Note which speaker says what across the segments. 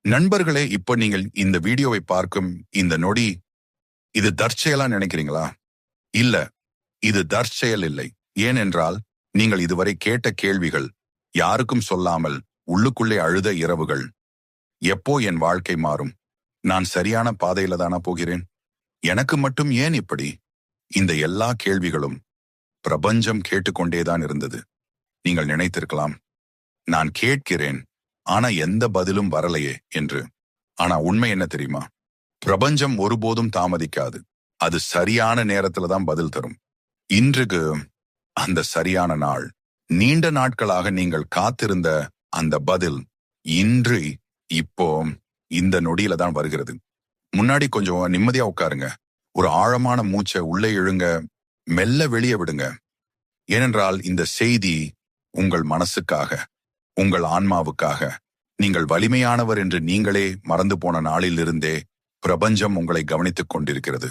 Speaker 1: நண்பர்களே, இப்போ நீங்கள் இந்த வீடியோவை பார்க்கும் இந்த நொடி, இது தற்செயலா நினைக்கிறீங்களா? இல்ல, இது தற்செயல் இல்லை. ஏனென்றால் நீங்கள் இதுவரை கேட்ட கேள்விகள், யாருக்கும் சொல்லாமல் உள்ளுக்குள்ளே அழுத இரவுகள், எப்போ என் வாழ்க்கை மாறும்? நான் சரியான பாதையில தானா போகிறேன்? எனக்கு மட்டும் ஏன் இப்படி? இந்த எல்லா கேள்விகளும் பிரபஞ்சம் கேட்டுக்கொண்டேதான் இருந்தது. நீங்கள் நினைத்திருக்கலாம், நான் கேட்கிறேன், ஆனா எந்த பதிலும் வரலையே என்று. ஆனா உண்மை என்ன தெரியுமா? பிரபஞ்சம் ஒருபோதும் தாமதிக்காது. அது சரியான நேரத்துல தான் பதில் தரும். இன்றுக்கு அந்த சரியான நாள். நீண்ட நாட்களாக நீங்கள் காத்திருந்த அந்த பதில் இன்று, இப்போ, இந்த நொடியில தான் வருகிறது. முன்னாடி கொஞ்சம் நிம்மதியா உட்காருங்க. ஒரு ஆழமான மூச்சை உள்ளே இழுங்க, மெல்ல வெளியே விடுங்க. ஏனென்றால் இந்த செய்தி உங்கள் மனசுக்காக, உங்கள் ஆன்மாவுக்காக. நீங்கள் வலிமையானவர் என்று நீங்களே மறந்து போன நாளிலிருந்தே பிரபஞ்சம் உங்களை கவனித்துக் கொண்டிருக்கிறது.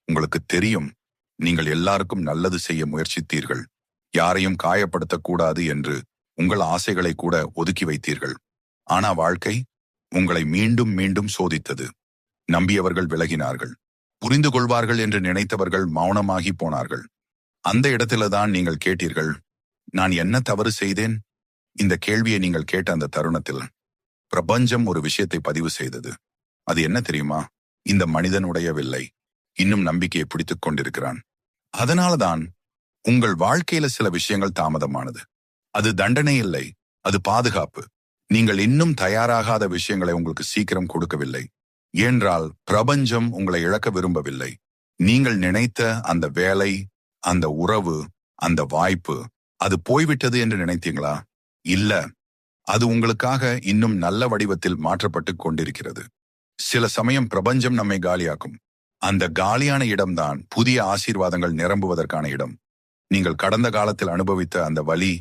Speaker 1: உங்களுக்கு தெரியும், நீங்கள் எல்லாருக்கும் நல்லது செய்ய முயற்சித்தீர்கள். யாரையும் காயப்படுத்தக்கூடாது என்று உங்கள் ஆசைகளை கூட ஒதுக்கி வைத்தீர்கள். ஆனா வாழ்க்கை உங்களை மீண்டும் மீண்டும் சோதித்தது. நம்பியவர்கள் விலகினார்கள். புரிந்து கொள்வார்கள் என்று நினைத்தவர்கள் மௌனமாகி போனார்கள். அந்த இடத்தில்தான் நீங்கள் கேட்டீர்கள், நான் என்ன தவறு செய்தேன்? இந்த கேள்வியை நீங்கள் கேட்ட அந்த தருணத்தில் பிரபஞ்சம் ஒரு விஷயத்தை பதிவு செய்தது. அது என்ன தெரியுமா? இந்த மனிதனுடைய வில்லை இன்னும் நம்பிக்கையை பிடித்துக் கொண்டிருக்கிறான். அதனால்தான் உங்கள் வாழ்க்கையில சில விஷயங்கள் தாமதமானது. அது தண்டனை இல்லை, அது பாதுகாப்பு. நீங்கள் இன்னும் தயாராகாத விஷயங்களை உங்களுக்கு சீக்கிரம் கொடுக்கவில்லை. ஏனென்றால் பிரபஞ்சம் உங்களை இழக்க விரும்பவில்லை. நீங்கள் நினைத்த அந்த வேலை, அந்த உறவு, அந்த வாய்ப்பு, அது போய்விட்டது என்று நினைத்தீங்களா? இல்ல, அது உங்களுக்காக இன்னும் நல்ல வடிவத்தில் மாற்றப்பட்டு கொண்டிருக்கிறது. சில சமயம் பிரபஞ்சம் நம்மை காலியாக்கும். அந்த காலியான இடம்தான் புதிய ஆசீர்வாதங்கள் நிரம்புவதற்கான இடம். நீங்கள் கடந்த காலத்தில் அனுபவித்த அந்த வலி,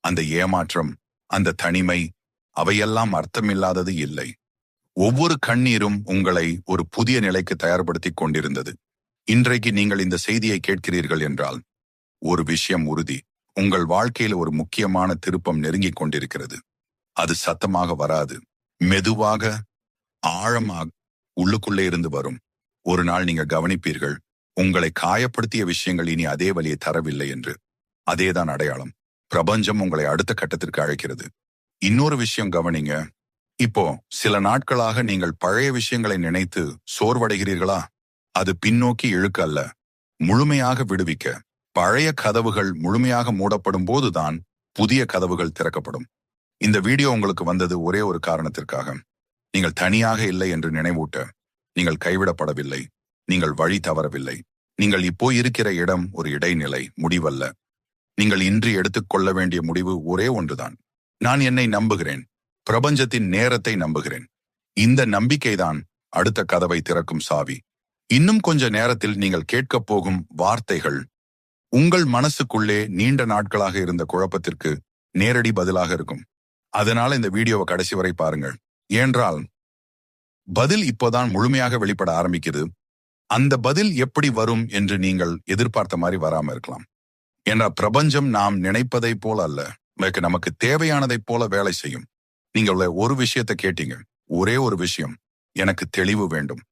Speaker 1: அந்த ஏமாற்றம், அந்த தனிமை, அவையெல்லாம் அர்த்தமில்லாதது இல்லை. ஒவ்வொரு கண்ணீரும் உங்களை ஒரு புதிய நிலைக்கு தயார்படுத்தி கொண்டிருந்தது. இன்றைக்கு நீங்கள் இந்த செய்தியை கேட்கிறீர்கள் என்றால் ஒரு விஷயம் உறுதி, உங்கள் வாழ்க்கையில் ஒரு முக்கியமான திருப்பம் நெருங்கிக் கொண்டிருக்கிறது. அது சத்தமாக வராது, மெதுவாக, ஆழமாக உள்ளுக்குள்ளே இருந்து வரும். ஒரு நாள் நீங்க கவனிப்பீர்கள், உங்களை காயப்படுத்திய விஷயங்கள் இனி அதே வலியை தரவில்லை என்று. அதேதான் அடையாளம். பிரபஞ்சம் உங்களை அடுத்த கட்டத்திற்கு அழைக்கிறது. இன்னொரு விஷயம் கவனிங்க. இப்போ சில நாட்களாக நீங்கள் பழைய விஷயங்களை நினைத்து சோர்வடைகிறீர்களா? அது பின்னோக்கி இழுக்க அல்ல, முழுமையாக விடுவிக்க. பழைய கதவுகள் முழுமையாக மூடப்படும் போதுதான் புதிய கதவுகள் திறக்கப்படும். இந்த வீடியோ உங்களுக்கு வந்தது ஒரே ஒரு காரணத்திற்காக. நீங்கள் தனியாக இல்லை என்று நினைவூட்ட. நீங்கள் கைவிடப்படவில்லை, நீங்கள் வழி தவறவில்லை. நீங்கள் இப்போ இருக்கிற இடம் ஒரு இடைநிலை, முடிவல்ல. நீங்கள் இன்று எடுத்துக்கொள்ள வேண்டிய முடிவு ஒரே ஒன்றுதான். நான் என்னை நம்புகிறேன், பிரபஞ்சத்தின் நேரத்தை நம்புகிறேன். இந்த நம்பிக்கைதான் அடுத்த கதவை திறக்கும் சாவி. இன்னும் கொஞ்ச நேரத்தில் நீங்கள் கேட்கப் போகும் வார்த்தைகள் உங்கள் மனசுக்குள்ளே நீண்ட நாட்களாக இருந்த குழப்பத்திற்கு நேரடி பதிலாக இருக்கும். அதனால இந்த வீடியோவை கடைசி வரை பாருங்கள். ஏனென்றால் பதில் இப்போதான் முழுமையாக வெளிப்பட ஆரம்பிக்குது. அந்த பதில் எப்படி வரும் என்று நீங்கள் எதிர்பார்த்த மாதிரி வராம இருக்கலாம். ஏன்னா பிரபஞ்சம் நாம் நினைப்பதை போல அல்ல, நமக்கு தேவையானதை போல வேலை செய்யும். நீங்கள் ஒரு விஷயத்தை கேட்டீங்க, ஒரே ஒரு விஷயம், எனக்கு தெளிவு வேண்டும்.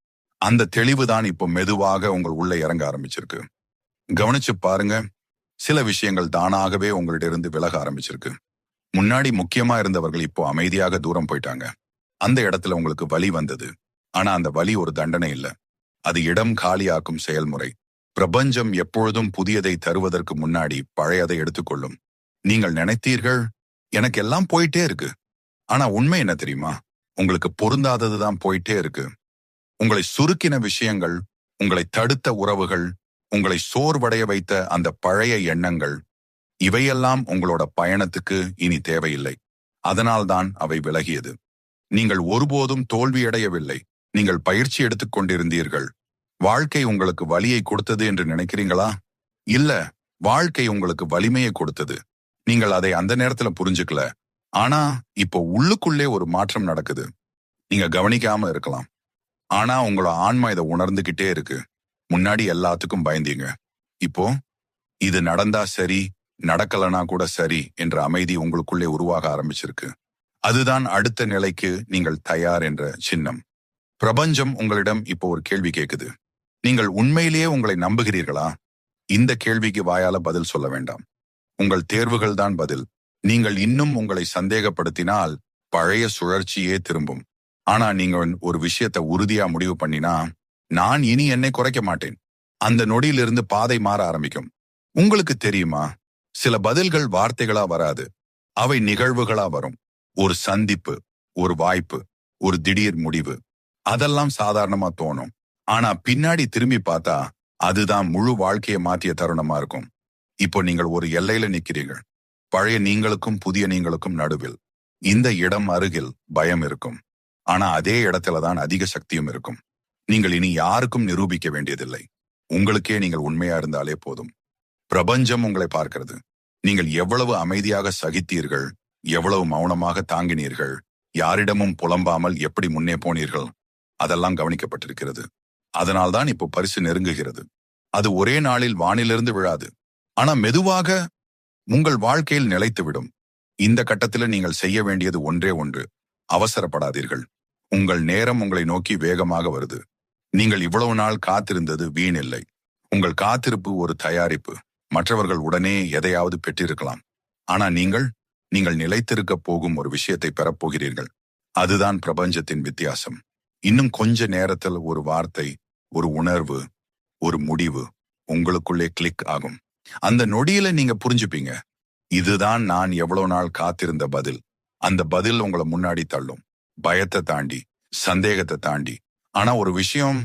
Speaker 1: அந்த தெளிவு தான் இப்போ மெதுவாக உங்கள் உள்ள இறங்க ஆரம்பிச்சிருக்கு. கவனிச்சு பாருங்க, சில விஷயங்கள் தானாகவே உங்களிடம் விலக ஆரம்பிச்சிருக்கு. முன்னாடி முக்கியமா இருந்தவர்கள் இப்போ அமைதியாக தூரம் போயிட்டாங்க. அந்த இடத்துல உங்களுக்கு வலி வந்தது. ஆனா அந்த வலி ஒரு தண்டனை இல்ல, அது இடம் காலியாக்கும் செயல்முறை. பிரபஞ்சம் எப்பொழுதும் புதியதை தருவதற்கு முன்னாடி பழையதை எடுத்துக்கொள்ளும். நீங்கள் நினைத்தீர்கள், எனக்கு எல்லாம் போயிட்டே இருக்கு. ஆனா உண்மை என்ன தெரியுமா? உங்களுக்கு பொருந்தாததுதான் போயிட்டே இருக்கு. உங்களை சுருக்கின விஷயங்கள், உங்களை தடுத்த உறவுகள், உங்களை சோர்வடைய வைத்த அந்த பழைய எண்ணங்கள், இவையெல்லாம் உங்களோட பயணத்துக்கு இனி தேவையில்லை. அதனால்தான் அவை விலகியது. நீங்கள் ஒருபோதும் தோல்வியடையவில்லை, நீங்கள் பயிற்சி எடுத்துக் கொண்டிருந்தீர்கள். வாழ்க்கை உங்களுக்கு வலியை கொடுத்தது என்று நினைக்கிறீங்களா? இல்ல, வாழ்க்கை உங்களுக்கு வலிமையை கொடுத்தது. நீங்கள் அதை அந்த நேரத்துல புரிஞ்சுக்கல. ஆனா இப்போ உள்ளுக்குள்ளே ஒரு மாற்றம் நடக்குது. நீங்க கவனிக்காம இருக்கலாம், ஆனா உங்களோட ஆன்மா இதை உணர்ந்துகிட்டே இருக்கு. முன்னாடி எல்லாத்துக்கும் பயந்தீங்க, இப்போ இது நடந்தா சரி, நடக்கலனா கூட சரி என்ற அமைதி உங்களுக்குள்ளே உருவாக ஆரம்பிச்சிருக்கு. அதுதான் அடுத்த நிலைக்கு நீங்கள் தயார் என்ற சின்னம். பிரபஞ்சம் உங்களிடம் இப்போ ஒரு கேள்வி கேட்குது. நீங்கள் உண்மையிலேயே உங்களை நம்புகிறீர்களா? இந்த கேள்விக்கு வாயால பதில் சொல்ல வேண்டாம். உங்கள் தேர்வுகள் தான் பதில். நீங்கள் இன்னும் உங்களை சந்தேகப்படுத்தினால் பழைய சுழற்சியே திரும்பும். ஆனா நீங்க ஒரு விஷயத்தை உறுதியா முடிவு பண்ணினா, நான் இனி என்னை குறைக்க மாட்டேன், அந்த நொடியிலிருந்து பாதை மாற ஆரம்பிக்கும். உங்களுக்கு தெரியுமா, சில பதில்கள் வார்த்தைகளா வராது, அவை நிகழ்வுகளா வரும். ஒரு சந்திப்பு, ஒரு வாய்ப்பு, ஒரு திடீர் முடிவு, அதெல்லாம் சாதாரணமா தோணும். ஆனா பின்னாடி திரும்பி பார்த்தா அதுதான் முழு வாழ்க்கையை மாற்றிய தருணமா இருக்கும். இப்போ நீங்கள் ஒரு எல்லையில நிக்கிறீர்கள். பழைய நீங்களுக்கும் புதிய நீங்களுக்கும் நடுவில். இந்த இடம் அருகில் பயம் இருக்கும். ஆனா அதே இடத்துலதான் அதிக சக்தியும் இருக்கும். நீங்கள் இனி யாருக்கும் நிரூபிக்க வேண்டியதில்லை. உங்களுக்கே நீங்கள் உண்மையா இருந்தாலே போதும். பிரபஞ்சம் உங்களை பார்க்கிறது. நீங்கள் எவ்வளவு அமைதியாக சகித்தீர்கள், எவ்வளவு மௌனமாக தாங்கினீர்கள், யாரிடமும் புலம்பாமல் எப்படி முன்னே போனீர்கள், அதெல்லாம் கவனிக்கப்பட்டிருக்கிறது. அதனால்தான் இப்போ பரிசு நெருங்குகிறது. அது ஒரே நாளில் வானிலிருந்து விழாது. ஆனா மெதுவாக உங்கள் வாழ்க்கையில் நிலைத்துவிடும். இந்த கட்டத்தில் நீங்கள் செய்ய வேண்டியது ஒன்றே ஒன்று. அவசரப்படாதீர்கள். உங்கள் நேரம் உங்களை நோக்கி வேகமாக வருது. நீங்கள் இவ்வளவு நாள் காத்திருந்தது வீணில்லை. உங்கள் காத்திருப்பு ஒரு தயாரிப்பு. மற்றவர்கள் உடனே எதையாவது பெற்றிருக்கலாம். ஆனா நீங்கள் நிலைத்திருக்க போகும் ஒரு விஷயத்தை பெறப்போகிறீர்கள். அதுதான் பிரபஞ்சத்தின் வித்தியாசம். இன்னும் கொஞ்ச நேரத்தில் ஒரு வார்த்தை, ஒரு உணர்வு, ஒரு முடிவு உங்களுக்குள்ளே கிளிக் ஆகும். அந்த நொடியில நீங்க புரிஞ்சுப்பீங்க, இதுதான் நான் எவ்வளவு நாள் காத்திருந்த பதில். அந்த பதில் உங்களை முன்னாடி தள்ளும். பயத்தை தாண்டி, சந்தேகத்தை தாண்டி. ஆனா ஒரு விஷயம்,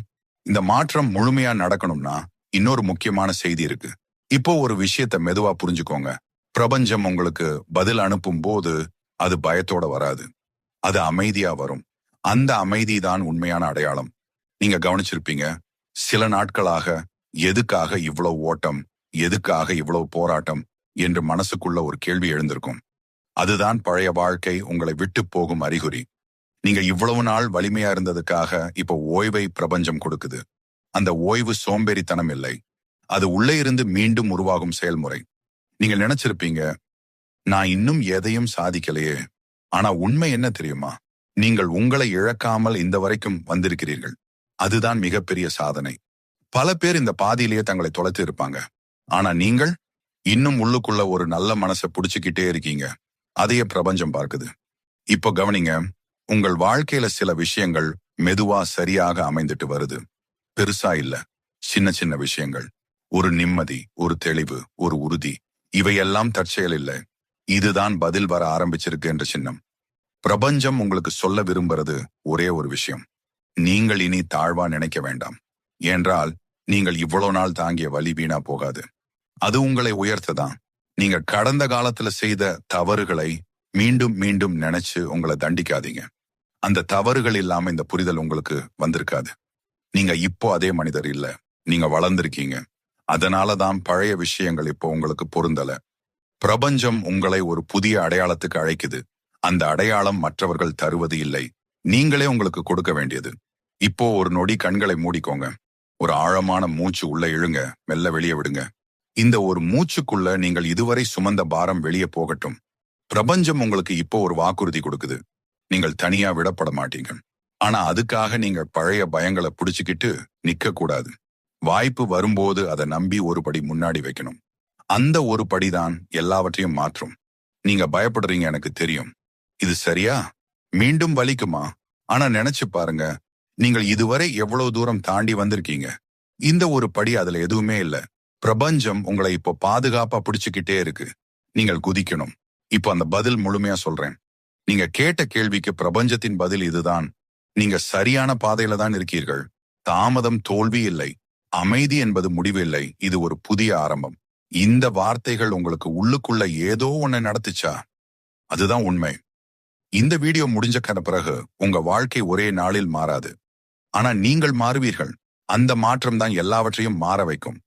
Speaker 1: இந்த மாற்றம் முழுமையா நடக்கணும்னா இன்னொரு முக்கியமான செய்தி இருக்கு. இப்போ ஒரு விஷயத்தை மெதுவா புரிஞ்சுக்கோங்க. பிரபஞ்சம் உங்களுக்கு பதில் அனுப்பும் போது அது பயத்தோட வராது. அது அமைதியா வரும். அந்த அமைதி தான் உண்மையான அடையாளம். நீங்க கவனிச்சிருப்பீங்க, சில நாட்களாக எதுக்காக இவ்வளவு ஓட்டம், எதுக்காக இவ்வளவு போராட்டம் என்று மனசுக்குள்ள ஒரு கேள்வி எழுந்திருக்கும். அதுதான் பழைய வாழ்க்கை உங்களை விட்டு போகும் அறிகுறி. நீங்க இவ்வளவு நாள் வலிமையா இருந்ததுக்காக இப்போ ஓய்வை பிரபஞ்சம் கொடுக்குது. அந்த ஓய்வு சோம்பேறித்தனம் இல்லை. அது உள்ளே இருந்து மீண்டும் உருவாகும் செயல்முறை. நீங்க நினைச்சிருப்பீங்க, நான் இன்னும் எதையும் சாதிக்கலையே. ஆனா உண்மை என்ன தெரியுமா? நீங்கள் உங்களை இழக்காமல் இந்த வரைக்கும் வந்திருக்கிறீர்கள். அதுதான் மிகப்பெரிய சாதனை. பல பேர் இந்த பாதியிலேயே தங்களை தொலைத்து இருப்பாங்க. ஆனா நீங்கள் இன்னும் உள்ளுக்குள்ள ஒரு நல்ல மனசை புடிச்சுக்கிட்டே இருக்கீங்க. அதையே பிரபஞ்சம் பார்க்குது. இப்போ கவனிங்க, உங்கள் வாழ்க்கையில சில விஷயங்கள் மெதுவா சரியாக அமைந்துட்டு வருது. பெருசா இல்ல, சின்ன சின்ன விஷயங்கள். ஒரு நிம்மதி, ஒரு தெளிவு, ஒரு உறுதி. இவையெல்லாம் தற்செயல் இல்லை. இதுதான் பதில் வர ஆரம்பிச்சிருக்கு என்ற சின்னம். பிரபஞ்சம் உங்களுக்கு சொல்ல விரும்புறது ஒரே ஒரு விஷயம். நீங்கள் இனி தாழ்வா நினைக்க வேண்டாம். ஏன்றால் நீங்கள் இவ்வளவு நாள் தாங்கிய வலி வீணா போகாது. அது உங்களை உயர்த்ததான். நீங்க கடந்த காலத்துல செய்த தவறுகளை மீண்டும் மீண்டும் நினைச்சு உங்களை தண்டிக்காதீங்க. அந்த தவறுகள் இல்லாம இந்த புரிதல் உங்களுக்கு வந்திருக்காது. நீங்க இப்போ அதே மனிதர் இல்ல. நீங்க வளர்ந்திருக்கீங்க. அதனாலதான் பழைய விஷயங்கள் இப்போ உங்களுக்கு பொருந்தல. பிரபஞ்சம் உங்களை ஒரு புதிய அடையாளத்துக்கு அழைக்குது. அந்த அடையாளம் மற்றவர்கள் தருவது இல்லை, நீங்களே உங்களுக்கு கொடுக்க வேண்டியது. இப்போ ஒரு நொடி கண்களை மூடிக்கோங்க. ஒரு ஆழமான மூச்சு உள்ள இழுங்க, மெல்ல வெளியே விடுங்க. இந்த ஒரு மூச்சுக்குள்ள நீங்கள் இதுவரை சுமந்த பாரம் வெளியே போகட்டும். பிரபஞ்சம் உங்களுக்கு இப்போ ஒரு வாக்குறுதி கொடுக்குது. நீங்கள் தனியா விடப்பட மாட்டீங்க. ஆனா அதுக்காக நீங்க பழைய பயங்களை புடிச்சுக்கிட்டு நிக்க கூடாது. வாய்ப்பு வரும்போது அதை நம்பி ஒரு படி முன்னாடி வைக்கணும். அந்த ஒரு படிதான் எல்லாவற்றையும் மாற்றும். நீங்க பயப்படுறீங்க, எனக்கு தெரியும். இது சரியா? மீண்டும் வலிக்குமா? ஆனா நினைச்சு பாருங்க, நீங்கள் இதுவரை எவ்வளவு தூரம் தாண்டி வந்திருக்கீங்க. இந்த ஒரு படி அதுல எதுவுமே இல்ல. பிரபஞ்சம் உங்களை இப்போ பாதுகாப்பா பிடிச்சுக்கிட்டே இருக்கு. நீங்கள் குதிக்கணும். இப்போ அந்த பதில் முழுமையா சொல்றேன். நீங்க கேட்ட கேள்விக்கு பிரபஞ்சத்தின் பதில் இதுதான். நீங்க சரியான பாதையில தான் இருக்கீர்கள். தாமதம் தோல்வி இல்லை. அமைதி என்பது முடிவு இல்லை. இது ஒரு புதிய ஆரம்பம். இந்த வார்த்தைகள் உங்களுக்கு உள்ளுக்குள்ள ஏதோ ஒண்ணு நடத்துச்சா? அதுதான் உண்மை. இந்த வீடியோ முடிஞ்ச பிறகு உங்க வாழ்க்கை ஒரே நாளில் மாறாது. ஆனா நீங்கள் மாறுவீர்கள். அந்த மாற்றம் தான் எல்லாவற்றையும் மாற வைக்கும்.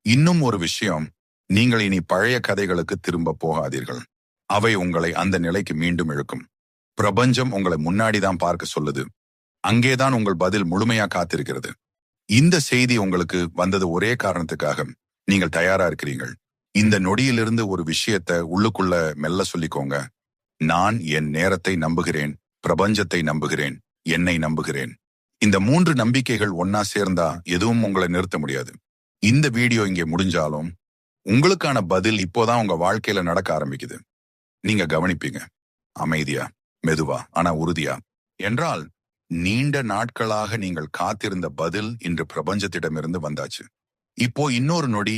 Speaker 1: இன்னும் ஒரு விஷயம், நீங்கள் இனி பழைய கதைகளுக்கு திரும்ப போகாதீர்கள். அவை உங்களை அந்த நிலைக்கு மீண்டும் இழுக்கும். பிரபஞ்சம் உங்களை முன்னாடி தான் பார்க்க சொல்லுது. அங்கேதான் உங்கள் பதில் முழுமையா காத்திருக்கிறது. இந்த செய்தி உங்களுக்கு வந்தது ஒரே காரணத்துக்காக. நீங்கள் தயாரா இருக்கிறீர்கள். இந்த நொடியிலிருந்து ஒரு விஷயத்தை உள்ளுக்குள்ள மெல்ல சொல்லிக்கோங்க. நான் என் நேரத்தை நம்புகிறேன், பிரபஞ்சத்தை நம்புகிறேன், என்னை நம்புகிறேன். இந்த 3 நம்பிக்கைகள் ஒன்னா சேர்ந்தா எதுவும் உங்களை நிறுத்த முடியாது. இந்த வீடியோ இங்கே முடிஞ்சாலும் உங்களுக்கான பதில் இப்போதான் உங்க வாழ்க்கையில நடக்க ஆரம்பிக்குது. நீங்க கவனிப்பீங்க. அமைதியா, மெதுவா, ஆனா உறுதியா. என்றால் நீண்ட நாட்களாக நீங்கள் காத்திருந்த பதில் இன்று பிரபஞ்சத்திடமிருந்து வந்தாச்சு. இப்போ இன்னொரு நொடி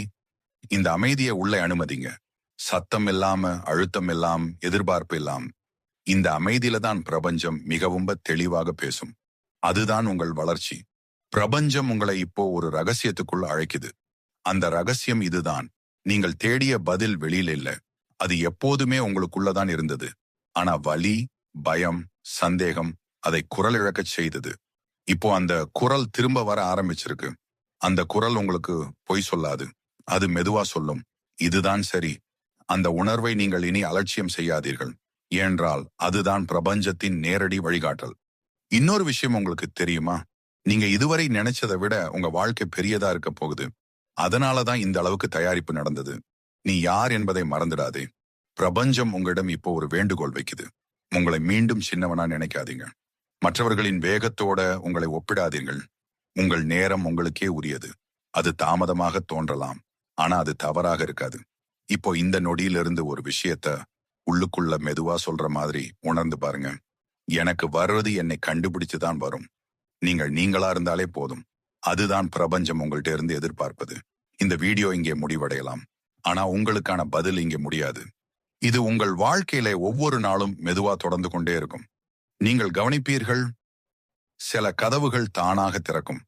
Speaker 1: இந்த அமைதியை உள்ளே அனுமதிங்க. சத்தம் இல்லாம, அழுத்தம் இல்லாம, எதிர்பார்ப்பு இல்லாம. இந்த அமைதியில தான் பிரபஞ்சம் மிகவும் தெளிவாக பேசும். அதுதான் உங்கள் வளர்ச்சி. பிரபஞ்சம் உங்களை இப்போ ஒரு ரகசியத்துக்குள்ள அழைக்குது. அந்த ரகசியம் இதுதான். நீங்கள் தேடிய பதில் வெளியில இல்ல. அது எப்போதுமே உங்களுக்குள்ளதான் இருந்தது. ஆனா வலி, பயம், சந்தேகம் அதை குரல் இழக்கச் செய்தது. இப்போ அந்த குரல் திரும்ப வர ஆரம்பிச்சிருக்கு. அந்த குரல் உங்களுக்கு பொய் சொல்லாது. அது மெதுவா சொல்லும், இதுதான் சரி. அந்த உணர்வை நீங்கள் இனி அலட்சியம் செய்யாதீர்கள். ஏனென்றால் அதுதான் பிரபஞ்சத்தின் நேரடி வழிகாட்டல். இன்னொரு விஷயம் உங்களுக்கு தெரியுமா? நீங்க இதுவரை நினைச்சதை விட உங்க வாழ்க்கை பெரியதா இருக்க போகுது. அதனாலதான் இந்த அளவுக்கு தயாரிப்பு நடந்தது. நீ யார் என்பதை மறந்துடாதே. பிரபஞ்சம் உங்களிடம் இப்போ ஒரு வேண்டுகோள் வைக்குது. உங்களை மீண்டும் சின்னவனா நினைக்காதீங்க. மற்றவர்களின் வேகத்தோட உங்களை ஒப்பிடாதீர்கள். உங்கள் நேரம் உங்களுக்கே உரியது. அது தாமதமாக தோன்றலாம், ஆனா அது தவறாக இருக்காது. இப்போ இந்த நொடியிலிருந்து ஒரு விஷயத்த உள்ளுக்குள்ள மெதுவா சொல்ற மாதிரி உணர்ந்து பாருங்க. எனக்கு வர்றது என்னை கண்டுபிடிச்சுதான் வரும். நீங்கள் நீங்களா இருந்தாலே போதும். அதுதான் பிரபஞ்சம் உங்கள்ட்ட இருந்து எதிர்பார்ப்பது. இந்த வீடியோ இங்கே முடிவடையலாம், ஆனா உங்களுக்கான பதில் இங்கே முடியாது. இது உங்கள் வாழ்க்கையில ஒவ்வொரு நாளும் மெதுவா தொடர்ந்து கொண்டே இருக்கும். நீங்கள் கவனிப்பீர்கள், சில கதவுகள் தானாக திறக்கும்.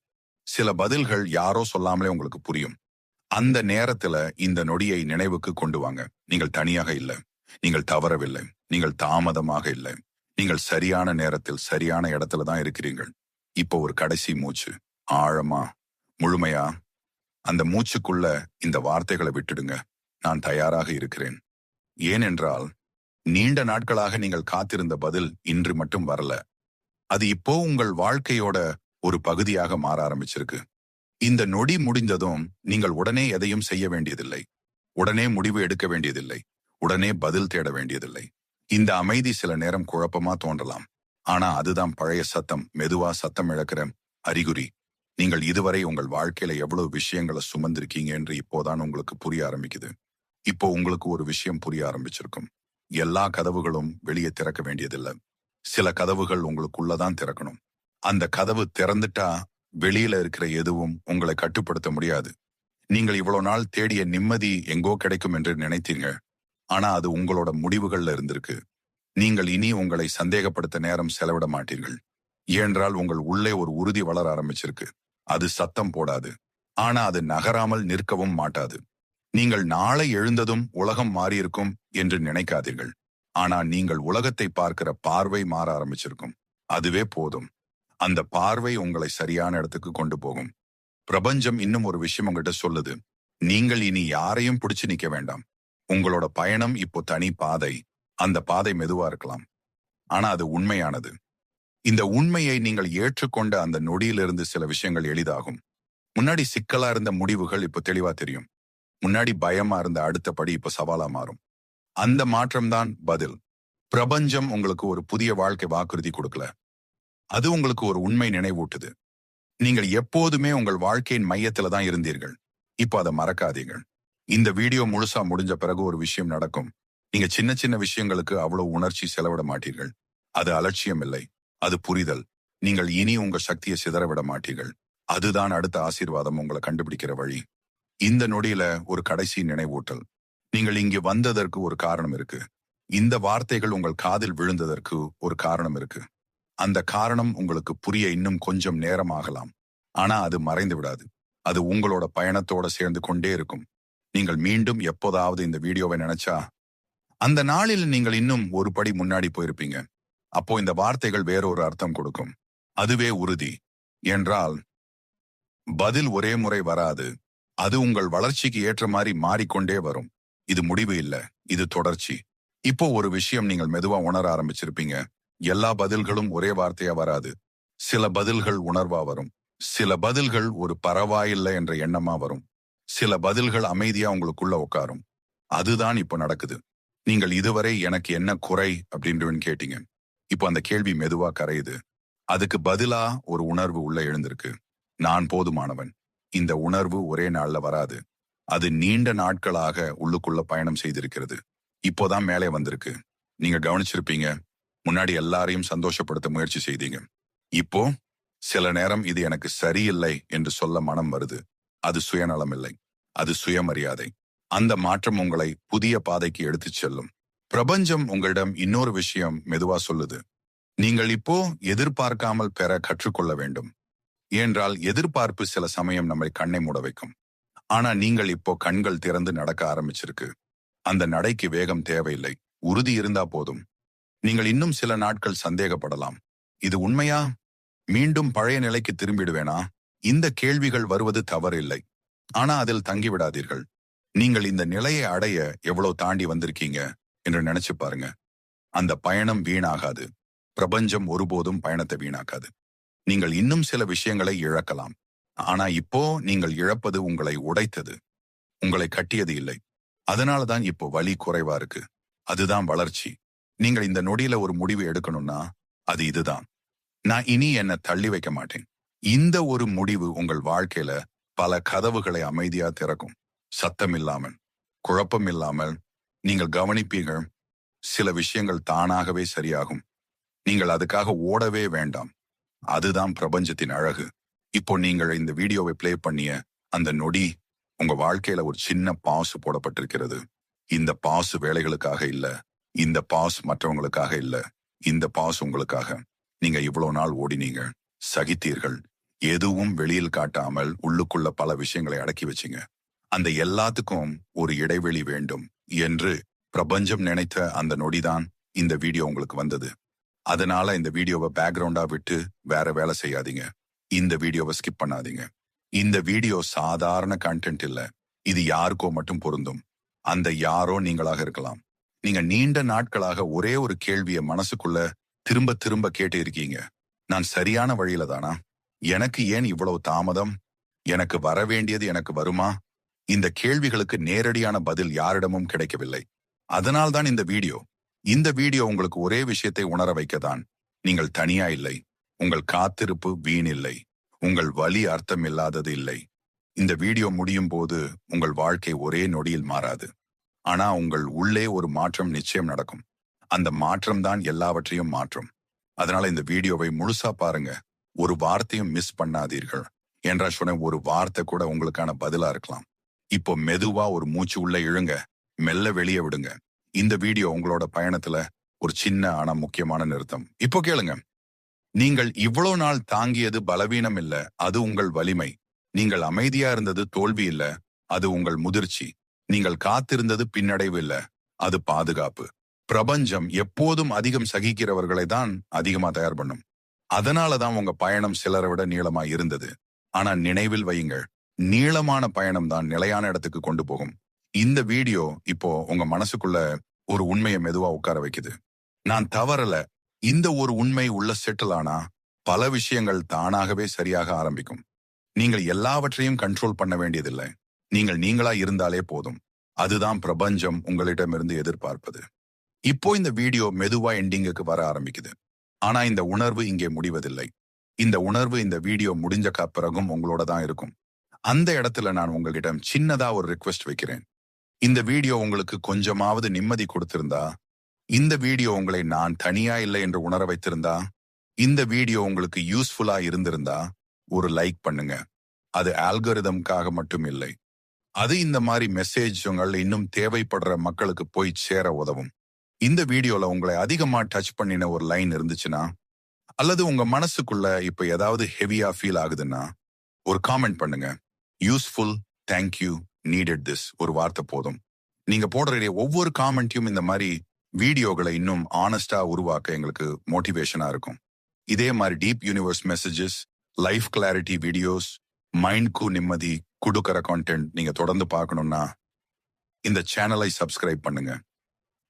Speaker 1: சில பதில்கள் யாரோ சொல்லாமலே உங்களுக்கு புரியும். அந்த நேரத்துல இந்த நொடியை நினைவுக்கு கொண்டு வாங்க. நீங்கள் தனியாக இல்லை. நீங்கள் தவறவில்லை. நீங்கள் தாமதமாக இல்லை. நீங்கள் சரியான நேரத்தில் சரியான இடத்துல தான் இருக்கிறீர்கள். இப்போ ஒரு கடைசி மூச்சு. ஆழமா, முழுமையா. அந்த மூச்சுக்குள்ள இந்த வார்த்தைகளை விட்டுடுங்க. நான் தயாராக இருக்கிறேன். ஏனென்றால் நீண்ட நாட்களாக நீங்கள் காத்திருந்த பதில் இன்று மட்டும் வரல. அது இப்போ உங்கள் வாழ்க்கையோட ஒரு பகுதியாக மாற ஆரம்பிச்சிருக்கு. இந்த நொடி முடிந்ததும் நீங்கள் உடனே எதையும் செய்ய வேண்டியதில்லை. உடனே முடிவு எடுக்க வேண்டியதில்லை. உடனே பதில் தேட வேண்டியதில்லை. இந்த அமைதி சில நேரம் குழப்பமா தோன்றலாம். ஆனா அதுதான் பழைய சத்தம், மெதுவா சத்தம் இழக்கிற அறிகுறி. நீங்கள் இதுவரை உங்கள் வாழ்க்கையில எவ்வளவு விஷயங்களை சுமந்திருக்கீங்க என்று இப்போதான் உங்களுக்கு புரிய ஆரம்பிக்குது. இப்போ உங்களுக்கு ஒரு விஷயம் புரிய ஆரம்பிச்சிருக்கும். எல்லா கதவுகளும் வெளியே திறக்க வேண்டியதில்லை. சில கதவுகள் உங்களுக்குள்ளதான் திறக்கணும். அந்த கதவு திறந்துட்டா வெளியில இருக்கிற எதுவும் உங்களை கட்டுப்படுத்த முடியாது. நீங்கள் இவ்வளவு நாள் தேடிய நிம்மதி எங்கோ கிடைக்கும் என்று நினைத்தீங்க. ஆனா அது உங்களோட முடிவுகள்ல இருந்திருக்கு. நீங்கள் இனி உங்களை சந்தேகப்படுத்த நேரம் செலவிட மாட்டீர்கள். ஏனென்றால் உங்கள் உள்ளே ஒரு உறுதி வளர ஆரம்பிச்சிருக்கு. அது சத்தம் போடாது. ஆனா அது நகராமல் நிற்கவும் மாட்டாது. நீங்கள் நாளை எழுந்ததும் உலகம் மாறியிருக்கும் என்று நினைக்காதீர்கள். ஆனா நீங்கள் உலகத்தை பார்க்கிற பார்வை மாற ஆரம்பிச்சிருக்கும். அதுவே போதும். அந்த பார்வை உங்களை சரியான இடத்துக்கு கொண்டு போகும். பிரபஞ்சம் இன்னும் ஒரு விஷயம் உங்ககிட்ட சொல்லுது. நீங்கள் இனி யாரையும் பிடிச்சு நிக்க வேண்டாம். உங்களோட பயணம் இப்போ தனி பாதை. அந்த பாதை மெதுவா இருக்கலாம், ஆனா அது உண்மையானது. இந்த உண்மையை நீங்கள் ஏற்றுக்கொண்ட அந்த நொடியிலிருந்து சில விஷயங்கள் எளிதாகும். முன்னாடி சிக்கலா இருந்த முடிவுகள் இப்போ தெளிவா தெரியும். முன்னாடி பயமா இருந்த அடுத்த படி இப்போ சவாலா மாறும். அந்த மாற்றம்தான் பதில். பிரபஞ்சம் உங்களுக்கு ஒரு புதிய வாழ்க்கை வாக்குறுதி கொடுக்கல. அது உங்களுக்கு ஒரு உண்மை நினைவூட்டுது. நீங்கள் எப்போதுமே உங்கள் வாழ்க்கையின் மையத்துல தான் இருந்தீர்கள். இப்போ அதை மறக்காதீர்கள். இந்த வீடியோ முழுசா முடிஞ்ச பிறகு ஒரு விஷயம் நடக்கும். நீங்க சின்ன சின்ன விஷயங்களுக்கு அவ்வளவு உணர்ச்சி செலவிட மாட்டீர்கள். அது அலட்சியம் இல்லை, அது புரிதல். நீங்கள் இனி உங்க சக்தியை சிதற விட மாட்டீர்கள். அதுதான் அடுத்த ஆசீர்வாதம் உங்களை கண்டுபிடிக்கிற வழி. இந்த நொடியில ஒரு கடைசி நினைவூட்டல். நீங்கள் இங்கு வந்ததற்கு ஒரு காரணம் இருக்கு. இந்த வார்த்தைகள் உங்கள் காதில் விழுந்ததற்கு ஒரு காரணம் இருக்கு. அந்த காரணம் உங்களுக்கு புரிய இன்னும் கொஞ்சம் நேரம் ஆகலாம். ஆனா அது மறைந்து விடாது. அது உங்களோட பயணத்தோட சேர்ந்து கொண்டே இருக்கும். நீங்கள் மீண்டும் எப்போதாவது இந்த வீடியோவை நினைச்சா அந்த நாளில் நீங்கள் இன்னும் ஒரு படி முன்னாடி போயிருப்பீங்க. அப்போ இந்த வார்த்தைகள் வேறொரு அர்த்தம் கொடுக்கும். அதுவே உறுதி. என்றால் பதில் ஒரே முறை வராது. அது உங்கள் வளர்ச்சிக்கு ஏற்ற மாதிரி மாறிக்கொண்டே வரும். இது முடிவு இல்ல, இது தொடர்ச்சி. இப்போ ஒரு விஷயம் நீங்கள் மெதுவா உணர ஆரம்பிச்சிருப்பீங்க. எல்லா பதில்களும் ஒரே வார்த்தையா வராது. சில பதில்கள் உணர்வா வரும். சில பதில்கள் ஒரு பரவாயில்லை என்ற எண்ணமா வரும். சில பதில்கள் அமைதியா உங்களுக்குள்ள உட்காரும். அதுதான் இப்போ நடக்குது. நீங்கள் இதுவரை எனக்கு என்ன குறை அப்படின்னு கேட்டீங்க. இப்போ அந்த கேள்வி மெதுவா கரையுது. அதுக்கு பதிலா ஒரு உணர்வு உள்ள எழுந்திருக்கு. நான் போதுமானவன். இந்த உணர்வு ஒரே நாள்ல வராது. அது நீண்ட நாட்களாக உள்ளுக்குள்ள பயணம் செய்திருக்கிறது. இப்போதான் மேலே வந்திருக்கு. நீங்க கவனிச்சிருப்பீங்க. முன்னாடி எல்லாரையும் சந்தோஷப்படுத்த முயற்சி செய்தீங்க. இப்போ சில நேரம் இது எனக்கு சரியில்லை என்று சொல்ல மனம் வருது. அது சுயநலம் இல்லை. அது சுயமரியாதை. அந்த மாற்றம் உங்களை புதிய பாதைக்கு எடுத்துச் செல்லும். பிரபஞ்சம் உங்களிடம் இன்னொரு விஷயம் மெதுவா சொல்லுது. நீங்கள் இப்போ எதிர்பார்க்காமல் பெற கற்றுக்கொள்ள வேண்டும். ஏனென்றால் எதிர்பார்ப்பு சில சமயம் நம்மை கண்ணை மூட வைக்கும். ஆனா நீங்கள் இப்போ கண்கள் திறந்து நடக்க ஆரம்பிச்சிருக்கு. அந்த நடைக்கு வேகம் தேவையில்லை. உறுதி இருந்தா போதும். நீங்கள் இன்னும் சில நாட்கள் சந்தேகப்படலாம். இது உண்மையா? மீண்டும் பழைய நிலைக்கு திரும்பிடுவேனா? இந்த கேள்விகள் வருவது தவறில்லை. ஆனா அதில் தங்கிவிடாதீர்கள். நீங்கள் இந்த நிலையை அடைய எவ்வளவு தாண்டி வந்திருக்கீங்க என்று நினைச்சு பாருங்க. அந்த பயணம் வீணாகாது. பிரபஞ்சம் ஒருபோதும் பயணத்தை வீணாக்காது. நீங்கள் இன்னும் சில விஷயங்களை இழக்கலாம். ஆனா இப்போ நீங்கள் இழப்பது உங்களை உடைத்தது. உங்களை கட்டியது இல்லை. அதனாலதான் இப்போ வலி குறைவா இருக்கு. அதுதான் வளர்ச்சி. நீங்கள் இந்த நொடியில ஒரு முடிவு எடுக்கணும்னா அது இதுதான். நான் இனி என்னை தள்ளி வைக்க மாட்டேன். இந்த ஒரு முடிவு உங்கள் வாழ்க்கையில பல கதவுகளை அமைதியா திறக்கும். சத்தம் இல்லாமல், குழப்பம் இல்லாமல் நீங்கள் கவனிப்பீர்கள். சில விஷயங்கள் தானாகவே சரியாகும். நீங்கள் அதுக்காக ஓடவே வேண்டாம். அதுதான் பிரபஞ்சத்தின் அழகு. இப்போ நீங்கள் இந்த வீடியோவை பிளே பண்ணிய அந்த நொடி உங்க வாழ்க்கையில ஒரு சின்ன பாசு போடப்பட்டிருக்கிறது. இந்த பாசு வேலைகளுக்காக இல்ல. இந்த பாஸ் மற்றவங்களுக்காக இல்ல. இந்த பாஸ் உங்களுக்காக. நீங்க இவ்வளவு நாள் ஓடினீங்க, சகித்தீர்கள். எதுவும் வெளியில் காட்டாமல் உள்ளுக்குள்ள பல விஷயங்களை அடக்கி வச்சீங்க. அந்த எல்லாத்துக்கும் ஒரு இடைவெளி வேண்டும் என்று பிரபஞ்சம் நினைத்த அந்த நொடிதான் இந்த வீடியோ உங்களுக்கு வந்தது. அதனால இந்த வீடியோவை பேக்ரவுண்டா விட்டு வேற வேலை செய்யாதீங்க. இந்த வீடியோவை ஸ்கிப் பண்ணாதீங்க. இந்த வீடியோ சாதாரண கண்டென்ட் இல்ல. இது யாருக்கோ மட்டும் பொருந்தும். அந்த யாரோ நீங்களாக இருக்கலாம். நீங்க நீண்ட நாட்களாக ஒரே ஒரு கேள்வியை மனசுக்குள்ள திரும்ப திரும்ப கேட்டு இருக்கீங்க. நான் சரியான வழியில தானா? எனக்கு ஏன் இவ்வளவு தாமதம்? எனக்கு வர வேண்டியது எனக்கு வருமா? இந்த கேள்விகளுக்கு நேரடியான பதில் யாரிடமும் கிடைக்கவில்லை. அதனால்தான் இந்த வீடியோ. இந்த வீடியோ உங்களுக்கு ஒரே விஷயத்தை உணர வைக்கத்தான். நீங்கள் தனியா இல்லை. உங்கள் காத்திருப்பு வீண் இல்லை. உங்கள் வலி அர்த்தம் இல்லாதது இல்லை. இந்த வீடியோ முடியும் போது உங்கள் வாழ்க்கை ஒரே நொடியில் மாறாது. ஆனா உங்கள் உள்ளே ஒரு மாற்றம் நிச்சயம் நடக்கும். அந்த மாற்றம் தான் எல்லாவற்றையும் மாற்றும். அதனால இந்த வீடியோவை முழுசா பாருங்க. ஒரு வார்த்தையும் மிஸ் பண்ணாதீர்கள். என்றா சொன்ன ஒரு வார்த்தை கூட உங்களுக்கான பதிலா இருக்கலாம். இப்போ மெதுவா ஒரு மூச்சு உள்ள இழுங்க. மெல்ல வெளியே விடுங்க. இந்த வீடியோ உங்களோட பயணத்துல ஒரு சின்ன ஆனா முக்கியமான நிறுத்தம். இப்போ கேளுங்க. நீங்கள் இவ்வளவு நாள் தாங்கியது பலவீனம் இல்ல, அது உங்கள் வலிமை. நீங்கள் அமைதியா இருந்தது தோல்வி இல்ல, அது உங்கள் முதிர்ச்சி. நீங்கள் காத்திருந்தது பின்னடைவு இல்ல, அது பாதுகாப்பு. பிரபஞ்சம் எப்போதும் அதிகம் சகிக்கிறவர்களை தான் அதிகமா தயார் பண்ணும். அதனாலதான் உங்க பயணம் சிலரை விட நீளமா இருந்தது. ஆனா நினைவில் வையுங்கள், நீளமான பயணம் தான் நிலையான இடத்துக்கு கொண்டு போகும். இந்த வீடியோ இப்போ உங்க மனசுக்குள்ள ஒரு உண்மையை மெதுவா உட்கார வைக்குது. நான் தவறல. இந்த ஒரு உண்மை உள்ள செட்டில் ஆனா பல விஷயங்கள் தானாகவே சரியாக ஆரம்பிக்கும். நீங்கள் எல்லாவற்றையும் கண்ட்ரோல் பண்ண வேண்டியதில்லை. நீங்கள் நீங்களா இருந்தாலே போதும். அதுதான் பிரபஞ்சம் உங்களிடமிருந்து எதிர்பார்ப்பது. இப்போ இந்த வீடியோ மெதுவா எண்டிங்குக்கு வர ஆரம்பிக்குது. ஆனா இந்த உணர்வு இங்கே முடிவதில்லை. இந்த உணர்வு இந்த வீடியோ முடிஞ்சக்க பிறகும் உங்களோட தான் இருக்கும். அந்த இடத்துல நான் உங்களிடம் சின்னதா ஒரு ரிக்வெஸ்ட் வைக்கிறேன். இந்த வீடியோ உங்களுக்கு கொஞ்சமாவது நிம்மதி கொடுத்திருந்தா, இந்த வீடியோ உங்களை நான் தனியா இல்லை என்று உணர வைத்திருந்தா, இந்த வீடியோ உங்களுக்கு யூஸ்ஃபுல்லா இருந்திருந்தா ஒரு லைக் பண்ணுங்க. அது ஆல்கரிதம்காக மட்டும் இல்லை. அது இந்த மாதிரி மெசேஜ்கள் இன்னும் தேவைப்படுற மக்களுக்கு போய் சேர உதவும். இந்த வீடியோல உங்களை அதிகமா டச் பண்ணின ஒரு லைன் இருந்துச்சுன்னா, அல்லது உங்க மனசுக்குள்ள இப்ப ஏதாவது ஹெவியா ஃபீல் ஆகுதுன்னா ஒரு காமெண்ட் பண்ணுங்க. யூஸ்ஃபுல், தேங்க்யூ, நீடட் திஸ் ஒரு வார்த்தை போதும். நீங்க போடுற ஒவ்வொரு காமெண்ட்டையும் இந்த மாதிரி வீடியோகளை இன்னும் ஆனஸ்டா உருவாக்க எங்களுக்கு மோட்டிவேஷனா இருக்கும். இதே மாதிரி deep universe messages, life clarity videos, மைண்ட்க்கு நிம்மதி கொடுக்கற கான்டென்ட் நீங்க தொடர்ந்து பார்க்கணும்னா இந்த சேனலை சப்ஸ்கிரைப் பண்ணுங்க.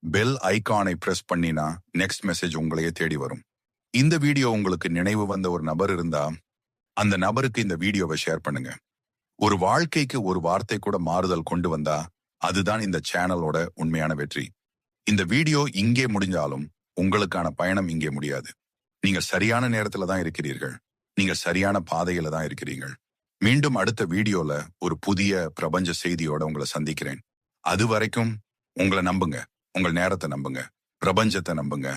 Speaker 1: பெல் ஐகானை பிரஸ் பண்ணினா நெக்ஸ்ட் மெசேஜ் உங்களையே தேடி வரும். இந்த வீடியோ உங்களுக்கு நினைவு வந்த ஒரு நபர் இருந்தா அந்த நபருக்கு இந்த வீடியோவை ஷேர் பண்ணுங்க. ஒரு வாழ்க்கைக்கு ஒரு வார்த்தை கூட மாறுதல் கொண்டு வந்தா அதுதான் இந்த சேனலோட உண்மையான வெற்றி. இந்த வீடியோ இங்கே முடிஞ்சாலும் உங்களுக்கான பயணம் இங்கே முடியாது. நீங்க சரியான நேரத்துல தான் இருக்கிறீர்கள். நீங்க சரியான பாதையில தான் இருக்கிறீர்கள். மீண்டும் அடுத்த வீடியோல ஒரு புதிய பிரபஞ்ச செய்தியோட உங்களை சந்திக்கிறேன். அது வரைக்கும் உங்களை நம்புங்க, உங்கள் நேரத்தை நம்புங்க, பிரபஞ்சத்தை நம்புங்க.